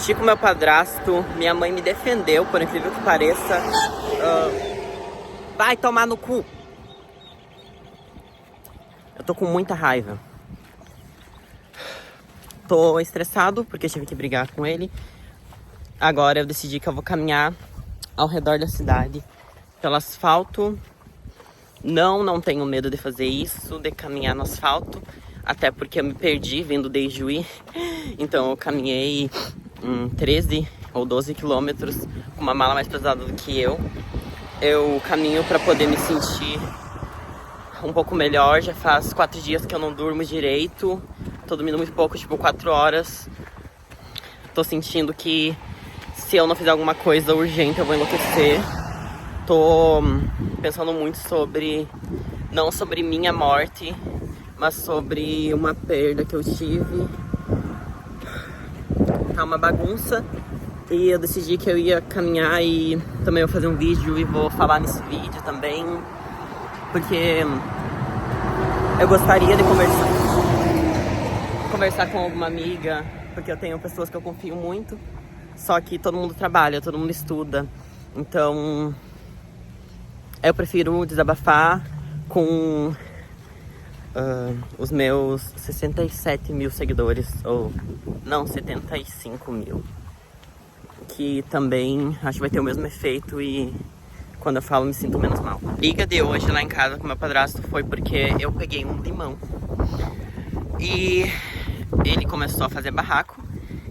Estive com meu padrasto, minha mãe me defendeu, por incrível que pareça. Vai tomar no cu! Eu tô com muita raiva. Tô estressado porque tive que brigar com ele. Agora eu decidi que eu vou caminhar ao redor da cidade, pelo asfalto. Não tenho medo de fazer isso, de caminhar no asfalto. Até porque eu me perdi vindo de Ijuí. Então eu caminhei 13 ou 12 quilômetros com uma mala mais pesada do que eu. Eu caminho para poder me sentir um pouco melhor. Já faz 4 dias que eu não durmo direito. Tô dormindo muito pouco, tipo 4 horas. Tô sentindo que se eu não fizer alguma coisa urgente eu vou enlouquecer. Tô pensando muito sobre, não sobre minha morte, mas sobre uma perda que eu tive. Tá uma bagunça. E eu decidi que eu ia caminhar e também vou fazer um vídeo e vou falar nesse vídeo também. Porque eu gostaria de conversar com alguma amiga, porque eu tenho pessoas que eu confio muito. Só que todo mundo trabalha, todo mundo estuda. Então eu prefiro desabafar com os meus 67 mil seguidores, ou não, 75 mil. Que também acho que vai ter o mesmo efeito e quando eu falo me sinto menos mal. A briga de hoje lá em casa com meu padrasto foi porque eu peguei um limão e ele começou a fazer barraco.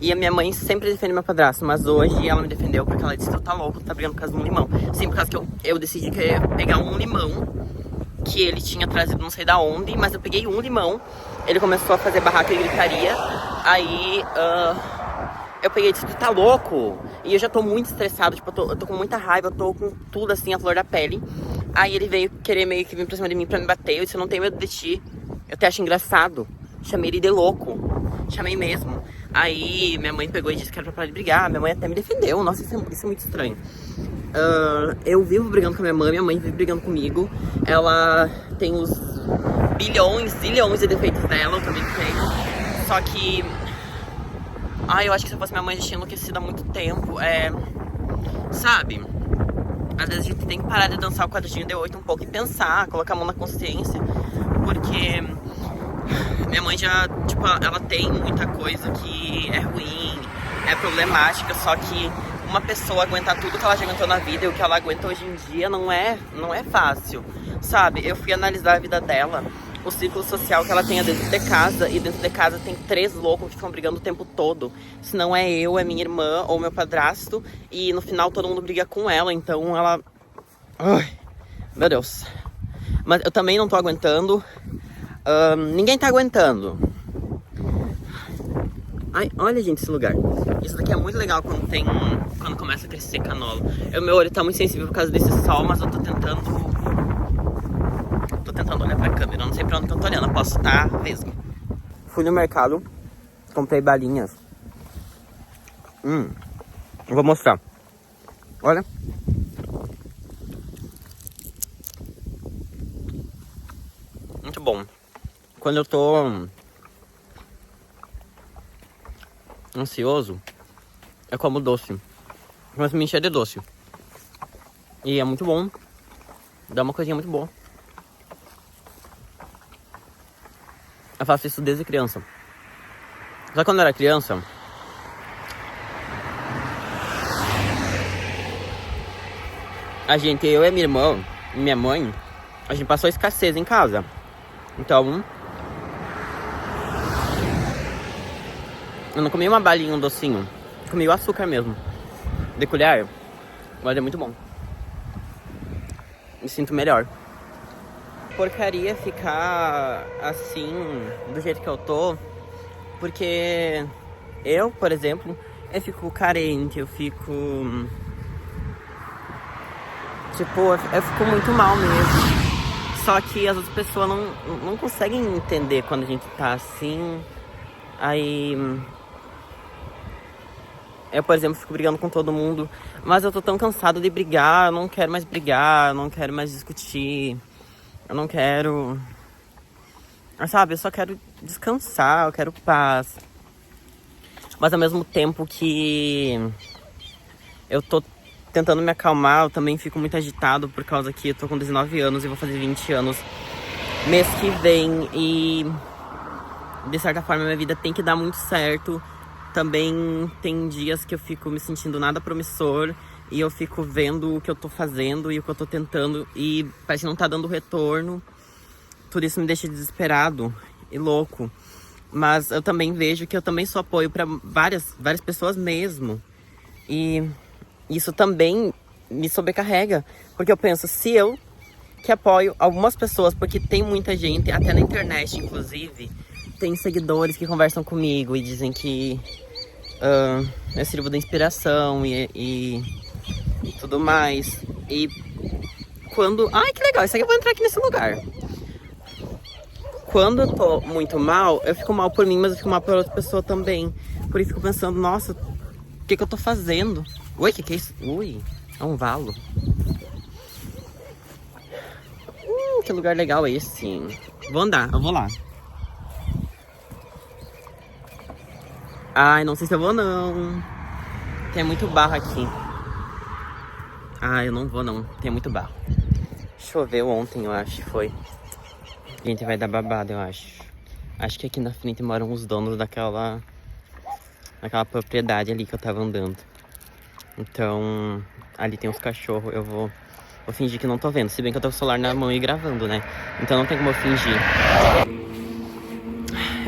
E a minha mãe sempre defende meu padrasto, mas hoje ela me defendeu porque ela disse que eu tá louco, tá brigando por causa de um limão. Sim, por causa que eu decidi que eu ia pegar um limão que ele tinha trazido não sei da onde, mas eu peguei um limão. Ele começou a fazer barraco e gritaria. Aí eu peguei e disse, tu tá louco? E eu já tô muito estressado, tipo, eu tô com muita raiva, eu tô com tudo assim, a flor da pele. Aí ele veio querer meio que vir pra cima de mim pra me bater. Eu disse, eu não tenho medo de ti, eu te acho engraçado. Chamei ele de louco, chamei mesmo. Aí minha mãe pegou e disse que era pra parar de brigar. Minha mãe até me defendeu, nossa, isso é muito estranho. Eu vivo brigando com a minha mãe vive brigando comigo. Ela tem os zilhões de defeitos dela, eu também tenho. Só que eu acho que se eu fosse minha mãe já tinha enlouquecido há muito tempo. Sabe? Às vezes a gente tem que parar de dançar o quadradinho de 8 um pouco e pensar, colocar a mão na consciência. Porque minha mãe já, tipo, ela tem muita coisa que é ruim, é problemática, só que uma pessoa aguentar tudo que ela já aguentou na vida e o que ela aguenta hoje em dia não é fácil, sabe? Eu fui analisar a vida dela, o ciclo social que ela tem dentro de casa, e dentro de casa tem 3 loucos que ficam brigando o tempo todo. Se não é eu, é minha irmã ou meu padrasto, e no final todo mundo briga com ela, então ela... Ai, meu Deus. Mas eu também não tô aguentando. Ninguém tá aguentando. Ai, olha, gente, esse lugar. Isso daqui é muito legal quando começa a crescer canola. Meu olho tá muito sensível por causa desse sol, mas eu tô tentando olhar pra câmera. Eu não sei pra onde que eu tô olhando, eu posso estar vesgo. Fui no mercado, comprei balinhas. Eu vou mostrar. Olha. Muito bom. Quando eu tô ansioso, eu como doce. Mas me encher de doce. E é muito bom. Dá uma coisinha muito boa. Eu faço isso desde criança. Só que quando eu era criança, eu e minha irmã e minha mãe, a gente passou escassez em casa. Então eu não comi uma balinha, um docinho. Comi o açúcar mesmo. De colher. Mas é muito bom. Me sinto melhor. Porcaria ficar assim, do jeito que eu tô. Porque eu, por exemplo, eu fico carente, eu fico... Tipo, eu fico muito mal mesmo. Só que as outras pessoas não conseguem entender quando a gente tá assim. Aí... Eu, por exemplo, fico brigando com todo mundo. Mas eu tô tão cansado de brigar. Eu não quero mais brigar. Eu não quero mais discutir. Eu não quero... Sabe, eu só quero descansar. Eu quero paz. Mas ao mesmo tempo que eu tô tentando me acalmar, eu também fico muito agitado por causa que eu tô com 19 anos e vou fazer 20 anos mês que vem. E de certa forma minha vida tem que dar muito certo. Também tem dias que eu fico me sentindo nada promissor e eu fico vendo o que eu tô fazendo e o que eu tô tentando e parece que não tá dando retorno. Tudo isso me deixa desesperado e louco. Mas eu também vejo que eu também sou apoio para várias pessoas mesmo. E isso também me sobrecarrega. Porque eu penso, se eu que apoio algumas pessoas, porque tem muita gente, até na internet inclusive, tem seguidores que conversam comigo e dizem que eu sirvo de inspiração e tudo mais. E quando... Ai, que legal, isso aqui eu vou entrar aqui nesse lugar. Quando eu tô muito mal, eu fico mal por mim, mas eu fico mal por outra pessoa também. Por isso eu fico pensando, nossa, o que eu tô fazendo? Ui, que é isso? Ui, é um valo. Que lugar legal é esse? Vou andar, eu vou lá. Ai, não sei se eu vou não. Tem muito barro aqui. Ai, eu não vou não, tem muito barro. Choveu ontem, eu acho, foi. Gente, vai dar babado, eu acho. Acho que aqui na frente moram os donos daquela propriedade ali que eu tava andando. Então, ali tem uns cachorros, eu vou fingir que não tô vendo. Se bem que eu tô com o celular na mão e gravando, né? Então não tem como eu fingir.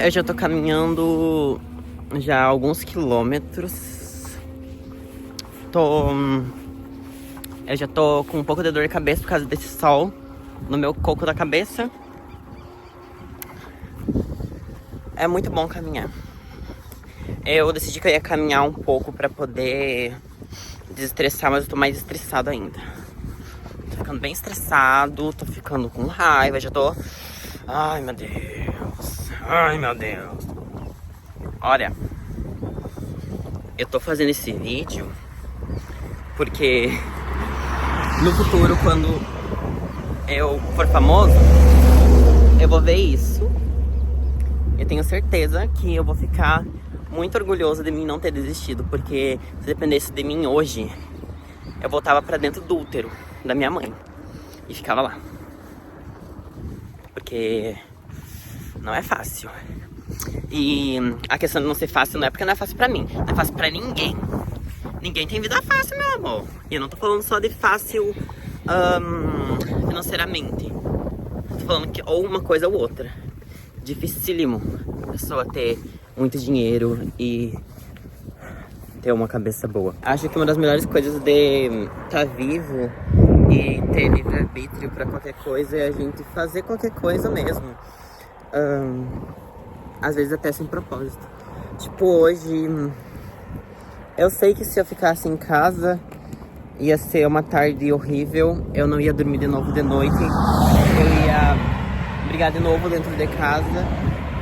Eu já tô caminhando já há alguns quilômetros. Eu já tô com um pouco de dor de cabeça por causa desse sol no meu coco da cabeça. É muito bom caminhar. Eu decidi que eu ia caminhar um pouco pra poder desestressar, mas eu tô mais estressado ainda. Tô ficando bem estressado, tô ficando com raiva, já tô... Ai, meu Deus. Ai, meu Deus. Olha, eu tô fazendo esse vídeo porque no futuro, quando eu for famoso, eu vou ver isso. Eu tenho certeza que eu vou ficar muito orgulhoso de mim não ter desistido, porque se dependesse de mim hoje, eu voltava pra dentro do útero da minha mãe e ficava lá. Porque não é fácil. E a questão de não ser fácil não é porque não é fácil pra mim, não é fácil pra ninguém. Ninguém tem vida fácil, meu amor. E eu não tô falando só de fácil financeiramente. Tô falando que ou uma coisa ou outra. Dificílimo a pessoa ter muito dinheiro e ter uma cabeça boa. Acho que uma das melhores coisas de estar vivo e ter livre-arbítrio pra qualquer coisa é a gente fazer qualquer coisa mesmo. Às vezes até sem propósito. Tipo, hoje eu sei que se eu ficasse em casa ia ser uma tarde horrível. Eu não ia dormir de novo de noite. Eu ia brigar de novo dentro de casa.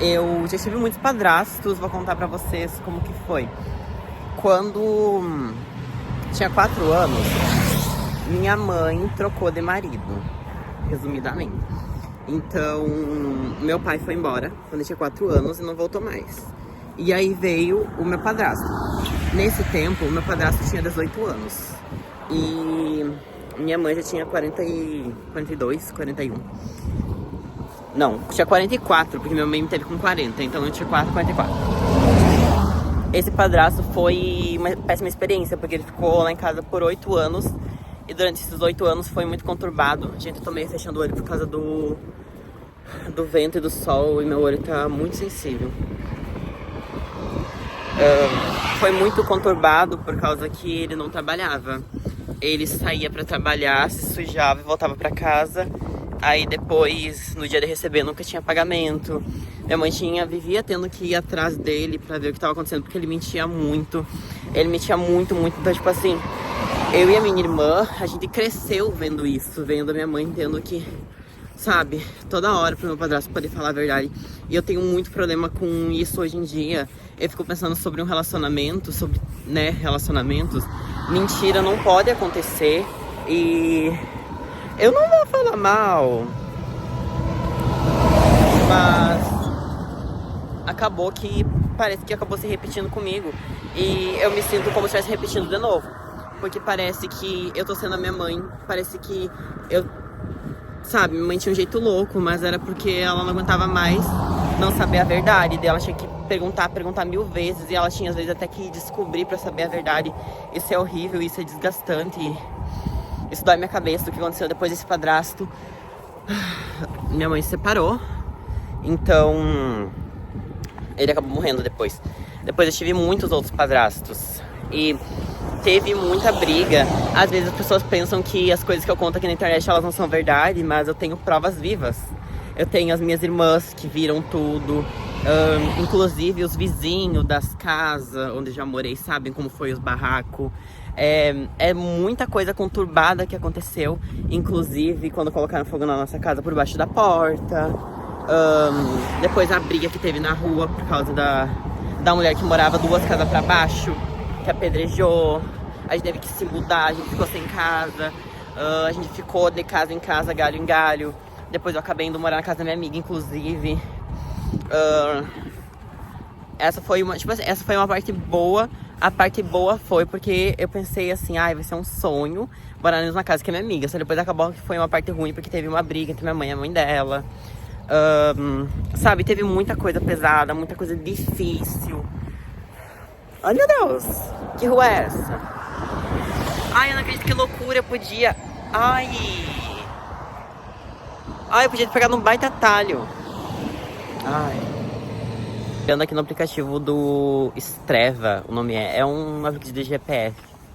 Eu já tive muitos padrastos, vou contar pra vocês como que foi. Quando tinha 4 anos, minha mãe trocou de marido, resumidamente. Então, meu pai foi embora quando eu tinha 4 anos e não voltou mais. E aí veio o meu padrasto. Nesse tempo, o meu padrasto tinha 18 anos. E minha mãe já tinha 42, 41. Não, tinha 44, porque minha mãe me teve com 40, então eu tinha 44. Esse padrasto foi uma péssima experiência, porque ele ficou lá em casa por 8 anos. E durante esses 8 anos foi muito conturbado. Gente, eu tô meio fechando o olho por causa do vento e do sol, e meu olho tá muito sensível. Foi muito conturbado por causa que ele não trabalhava. Ele saía pra trabalhar, se sujava e voltava pra casa. Aí depois, no dia de receber, nunca tinha pagamento. Minha mãe vivia tendo que ir atrás dele pra ver o que tava acontecendo, porque ele mentia muito. Ele mentia muito, muito. Então, tipo assim, eu e a minha irmã, a gente cresceu vendo isso. Vendo a minha mãe tendo que, sabe, toda hora pro meu padrasto poder falar a verdade. E eu tenho muito problema com isso hoje em dia. Eu fico pensando sobre um relacionamento, sobre, né, relacionamentos. Mentira não pode acontecer. E eu não vou falar mal, mas acabou que parece que acabou se repetindo comigo. E eu me sinto como se estivesse repetindo de novo. Porque parece que eu tô sendo a minha mãe. Parece que eu... Sabe, minha mãe tinha um jeito louco, mas era porque ela não aguentava mais não saber a verdade. Daí ela tinha que perguntar 1000 vezes. E ela tinha, às vezes, até que descobrir pra saber a verdade. Isso é horrível, isso é desgastante. Isso dói minha cabeça do que aconteceu depois desse padrasto. Minha mãe se separou. Então, ele acabou morrendo depois. Depois eu tive muitos outros padrastos. E teve muita briga. Às vezes as pessoas pensam que as coisas que eu conto aqui na internet, elas não são verdade, mas eu tenho provas vivas. Eu tenho as minhas irmãs que viram tudo. Inclusive os vizinhos das casas onde já morei sabem como foi os barracos. É muita coisa conturbada que aconteceu. Inclusive quando colocaram fogo na nossa casa por baixo da porta. Depois a briga que teve na rua por causa da mulher que morava 2 casas pra baixo, que apedrejou. A gente teve que se mudar, a gente ficou sem casa. A gente ficou de casa em casa, galho em galho. Depois eu acabei indo morar na casa da minha amiga, inclusive. Essa foi uma parte boa. A parte boa foi porque eu pensei assim, vai ser um sonho morar na mesma casa que a minha amiga. Só depois acabou que foi uma parte ruim, porque teve uma briga entre minha mãe e a mãe dela. Sabe, teve muita coisa pesada, muita coisa difícil. Ai, meu Deus, que rua é essa? Ai, eu não acredito, que loucura, eu podia... eu podia ter pegado um baita atalho. Olhando aqui no aplicativo do Strava, o nome é um aplicativo de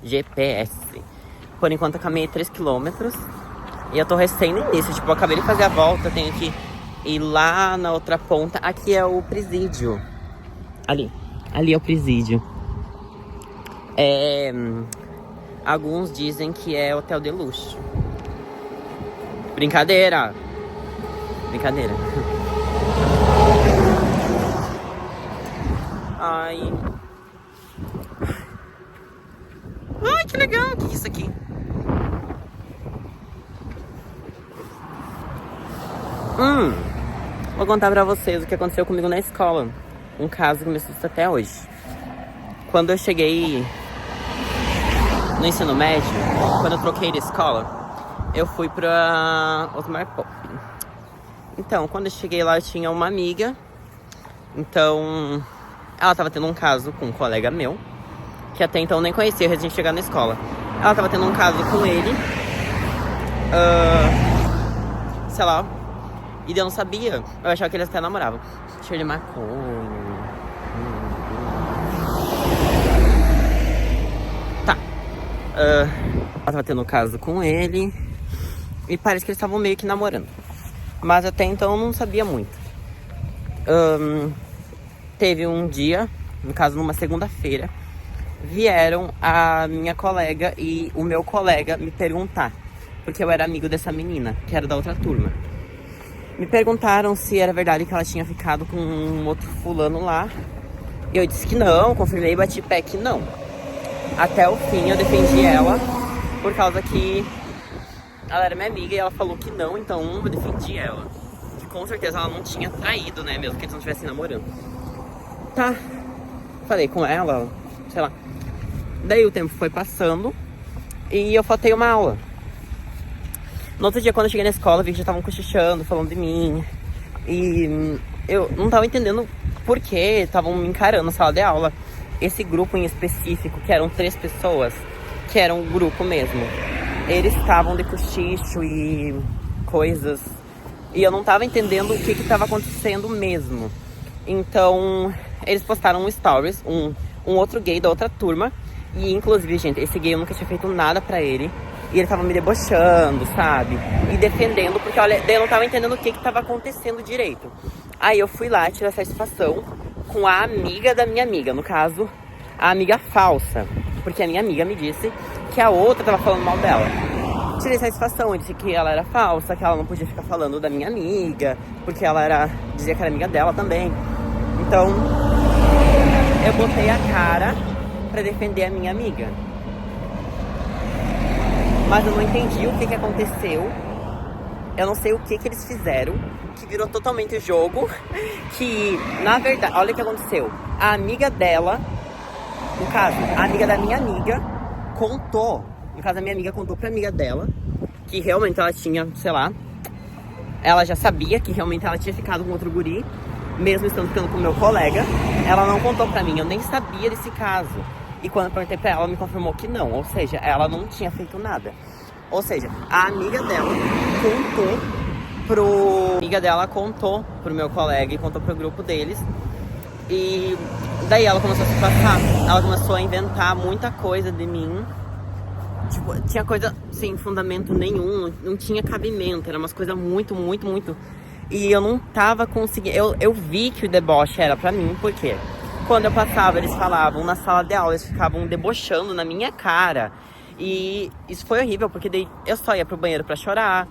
GPS. Por enquanto eu caminhei 3 km. E eu tô recém no início, tipo, eu acabei de fazer a volta, tenho que ir lá na outra ponta. Aqui é o presídio. Ali é o presídio. Alguns dizem que é hotel de luxo. Brincadeira. Ai, que legal. O que é isso aqui? Vou contar pra vocês o que aconteceu comigo na escola. Um caso que me assusta até hoje. Quando eu cheguei no ensino médio, quando eu troquei de escola, eu fui pra Osmar Pop. Então, quando eu cheguei lá, eu tinha uma amiga. Então, ela tava tendo um caso com um colega meu, que até então eu nem conhecia, a gente chegar na escola. Ela tava tendo um caso com ele, sei lá, e eu não sabia. Eu achava que eles até namoravam. Cheiro de maconha. Tá. Ela tava tendo um caso com ele, e parece que eles estavam meio que namorando. Mas até então eu não sabia muito. Teve um dia, no caso numa segunda-feira, vieram a minha colega e o meu colega me perguntar, porque eu era amigo dessa menina, que era da outra turma. Me perguntaram se era verdade que ela tinha ficado com um outro fulano lá. E eu disse que não, confirmei e bati pé que não. Até o fim eu defendi ela, por causa que ela era minha amiga e ela falou que não, então eu defendi ela. Que com certeza ela não tinha traído, né, mesmo que eles não estivessem namorando. Tá, falei com ela, sei lá. Daí o tempo foi passando e eu faltei uma aula. No outro dia, quando eu cheguei na escola, vi que já estavam cochichando, falando de mim. E eu não tava entendendo por que estavam me encarando na sala de aula. Esse grupo em específico, que eram 3 pessoas, que era um grupo mesmo, eles estavam de cochicho e coisas. E eu não tava entendendo o que tava acontecendo mesmo. Então, eles postaram um stories, um outro gay da outra turma. E inclusive, gente, esse gay eu nunca tinha feito nada pra ele. E ele tava me debochando, sabe? E defendendo, porque olha, daí eu não tava entendendo o que tava acontecendo direito. Aí eu fui lá tirar satisfação com a amiga da minha amiga. No caso, a amiga falsa. Porque a minha amiga me disse que a outra tava falando mal dela. Tirei satisfação, eu disse que ela era falsa, que ela não podia ficar falando da minha amiga, porque ela dizia que era amiga dela também. Então, eu botei a cara pra defender a minha amiga. Mas eu não entendi o que aconteceu. Eu não sei o que eles fizeram, que virou totalmente o jogo. Que, na verdade, olha o que aconteceu. A amiga dela, no caso, a amiga da minha amiga, contou. No caso, a minha amiga contou pra amiga dela que realmente ela tinha, sei lá, ela já sabia que realmente ela tinha ficado com outro guri, mesmo estando ficando com o meu colega. Ela não contou pra mim, eu nem sabia desse caso. E quando eu perguntei pra ela, ela me confirmou que não. Ou seja, ela não tinha feito nada. Ou seja, a amiga dela contou pro meu colega e contou pro grupo deles. E daí ela começou a se passar. Ela começou a inventar muita coisa de mim. Tipo, tinha coisa sem fundamento nenhum, não tinha cabimento. Era umas coisas muito. E eu não tava conseguindo. Eu vi que o deboche era pra mim, porque quando eu passava, eles falavam na sala de aula, eles ficavam debochando na minha cara. E isso foi horrível, porque daí eu só ia pro banheiro pra chorar.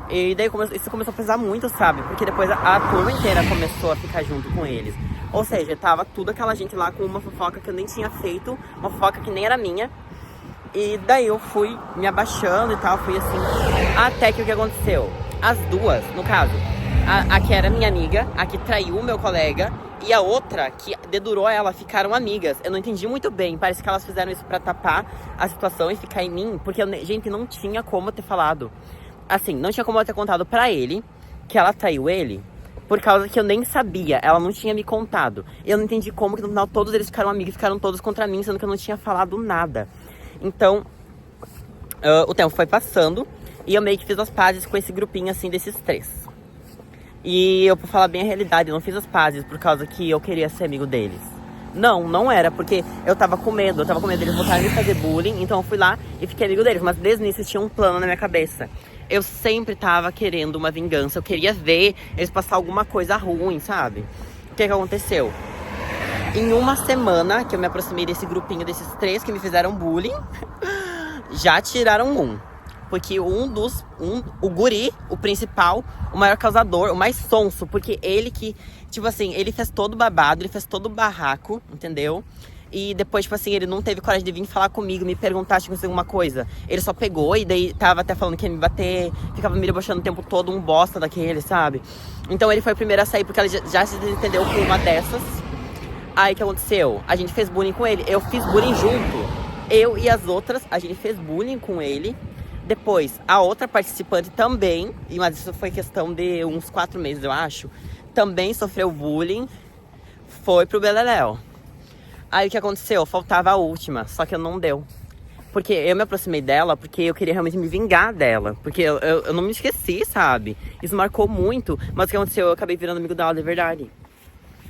E daí isso começou a pesar muito, sabe? Porque depois a turma inteira começou a ficar junto com eles. Ou seja, tava tudo aquela gente lá com uma fofoca que eu nem tinha feito, uma fofoca que nem era minha. E daí eu fui me abaixando e tal, fui assim. Até que o que aconteceu? As duas, no caso, a que era minha amiga, a que traiu o meu colega, e a outra que dedurou ela, ficaram amigas. Eu não entendi muito bem, parece que elas fizeram isso pra tapar a situação e ficar em mim, porque, gente, não tinha como eu ter falado. Assim, não tinha como eu ter contado pra ele que ela traiu ele, por causa que eu nem sabia, ela não tinha me contado. E eu não entendi como que no final todos eles ficaram amigos, ficaram todos contra mim, sendo que eu não tinha falado nada. Então, o tempo foi passando e eu meio que fiz as pazes com esse grupinho, assim, desses três. E eu, pra falar bem a realidade, eu não fiz as pazes por causa que eu queria ser amigo deles. Não era, porque eu tava com medo deles voltarem a me fazer bullying, então eu fui lá e fiquei amigo deles. Mas desde o início tinha um plano na minha cabeça. Eu sempre tava querendo uma vingança, eu queria ver eles passar alguma coisa ruim, sabe? O que aconteceu? Em uma semana que eu me aproximei desse grupinho, desses três que me fizeram bullying, já tiraram um. Porque o guri, o principal, o maior causador, o mais sonso, porque ele que, tipo assim, ele fez todo o babado, ele fez todo o barraco, entendeu? E depois, tipo assim, ele não teve coragem de vir falar comigo, me perguntar se tinha alguma coisa. Ele só pegou e daí tava até falando que ia me bater, ficava me debochando o tempo todo, um bosta daquele, sabe? Então ele foi o primeiro a sair, porque ele já se entendeu com uma dessas. Aí o que aconteceu? A gente fez bullying com ele. Eu fiz bullying junto. Eu e as outras, a gente fez bullying com ele. Depois, a outra participante também, mas isso foi questão de uns 4 meses, eu acho. Também sofreu bullying. Foi pro beleléu. Aí o que aconteceu? Faltava a última, só que não deu. Porque eu me aproximei dela porque eu queria realmente me vingar dela. Porque eu não me esqueci, sabe? Isso marcou muito. Mas o que aconteceu? Eu acabei virando amigo dela de verdade.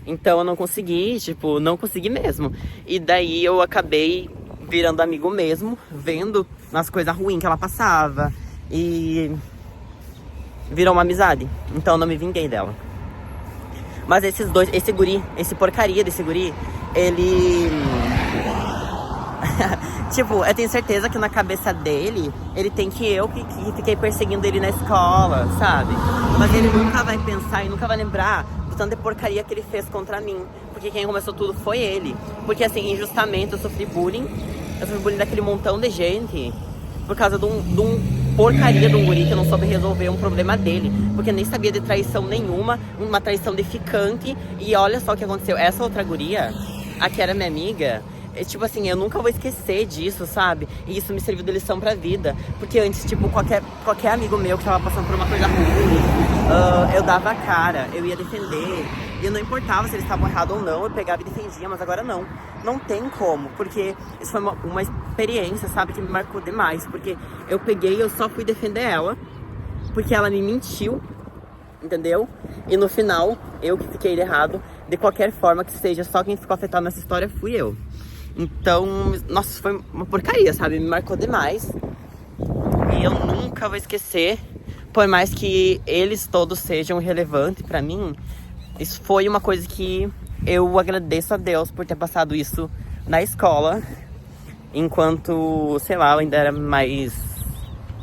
Então eu não consegui, tipo, não consegui mesmo. E daí eu acabei virando amigo mesmo, vendo as coisas ruins que ela passava. E virou uma amizade. Então eu não me vinguei dela. Mas esses dois, esse guri, esse porcaria desse guri, ele... tipo, eu tenho certeza que na cabeça dele, ele tem que eu que fiquei perseguindo ele na escola, sabe? Mas ele nunca vai pensar e nunca vai lembrar do tanto de porcaria que ele fez contra mim. Porque quem começou tudo foi ele. Porque assim, injustamente eu sofri bullying. Eu sofri bullying daquele montão de gente por causa de um porcaria de um guri que não soube resolver um problema dele. Porque nem sabia de traição nenhuma, uma traição de ficante. E olha só o que aconteceu. Essa outra guria, a que era minha amiga, tipo assim, eu nunca vou esquecer disso, sabe? E isso me serviu de lição pra vida. Porque antes, tipo, qualquer amigo meu que tava passando por uma coisa ruim, eu dava a cara, eu ia defender. E não importava se eles estavam errados ou não, eu pegava e defendia. Mas agora não. Não tem como. Porque isso foi uma experiência, sabe? Que me marcou demais. Porque eu peguei e eu só fui defender ela. Porque ela me mentiu. Entendeu? E no final, eu que fiquei errado. De qualquer forma que seja, só quem ficou afetado nessa história fui eu. Então, nossa, foi uma porcaria, sabe? Me marcou demais. E eu nunca vou esquecer. Por mais que eles todos sejam relevantes pra mim, isso foi uma coisa que eu agradeço a Deus por ter passado isso na escola. Enquanto, sei lá, eu ainda era mais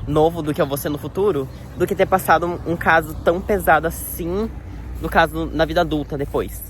novo do que eu vou ser no futuro, do que ter passado um caso tão pesado assim, no caso, na vida adulta depois.